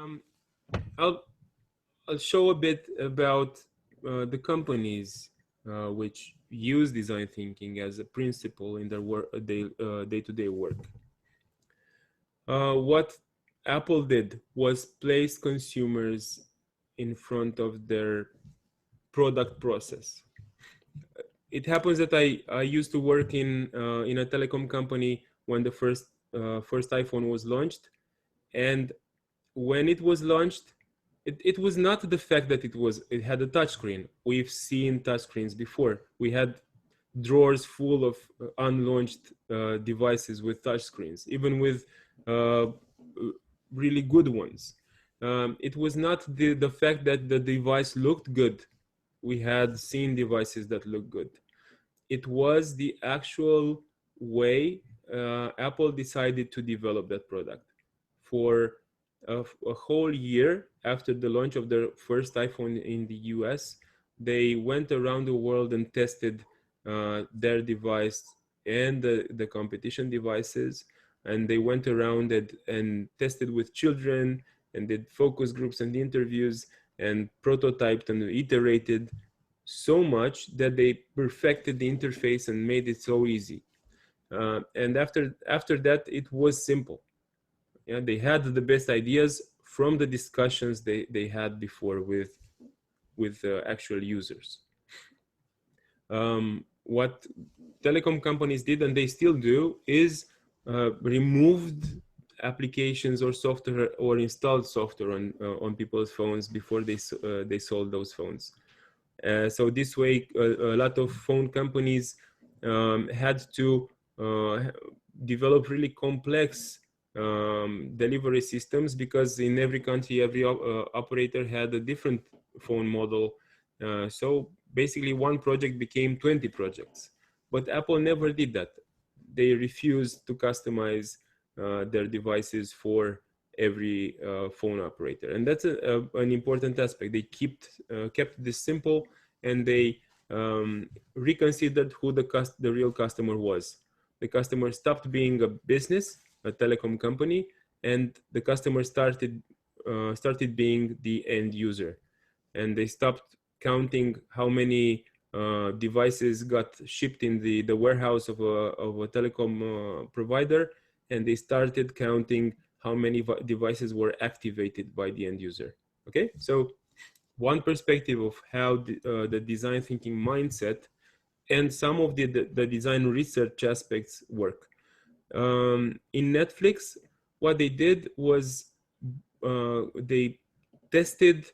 Um, I'll I'll show a bit about the companies which use design thinking as a principle in their work, day-to-day work. What Apple did was place consumers in front of their product process. It happens that I used to work in a telecom company when the first iPhone was launched, and when it was launched, it was not the fact that it had a touchscreen. We've seen touchscreens before. We had drawers full of unlaunched devices with touchscreens, even with uh, really good ones. It was not the fact that the device looked good. We had seen devices that looked good. It was the actual way Apple decided to develop that product. For a whole year after the launch of their first iPhone in the US, they went around the world and tested their device and the competition devices. And they went around and tested with children and did focus groups and interviews and prototyped and iterated so much that they perfected the interface and made it so easy. And after that, it was simple. Yeah, they had the best ideas from the discussions they had before with actual users. What telecom companies did, and they still do, is removed applications or software or installed software on people's phones before they sold those phones. So this way, a lot of phone companies had to develop really complex delivery systems, because in every country, every operator had a different phone model. So basically, one project became 20 projects. But Apple never did that. They refused to customize their devices for every phone operator, and that's an important aspect. They kept this simple, and they reconsidered who the real customer was. The customer stopped being a business, a telecom company, and the customer started being the end user. And they stopped counting how many devices got shipped in the warehouse of a telecom provider, and they started counting how many devices were activated by the end user. Okay, so one perspective of how the design thinking mindset and some of the design research aspects work. In Netflix, what they did was they tested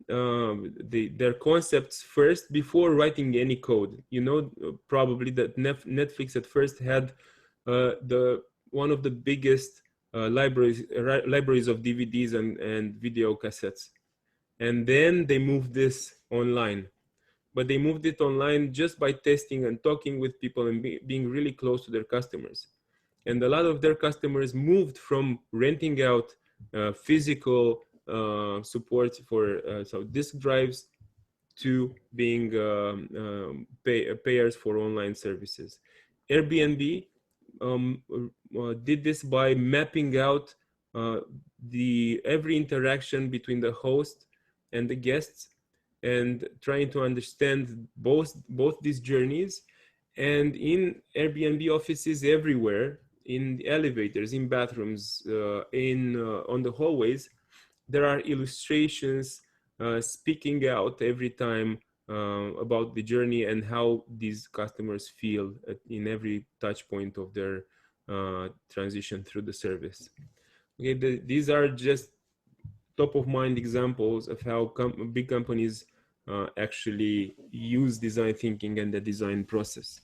their concepts first before writing any code. You know, probably that Netflix at first had one of the biggest libraries of DVDs and video cassettes, and then they moved this online. But they moved it online just by testing and talking with people and being really close to their customers. And a lot of their customers moved from renting out physical support for so disk drives to being payers for online services. Airbnb did this by mapping out every interaction between the host and the guests, and trying to understand both these journeys. And in Airbnb offices everywhere, in the elevators, in bathrooms, on the hallways, there are illustrations speaking out every time about the journey and how these customers feel in every touch point of their transition through the service. Okay, these are just top of mind examples of how big companies actually use design thinking and the design process.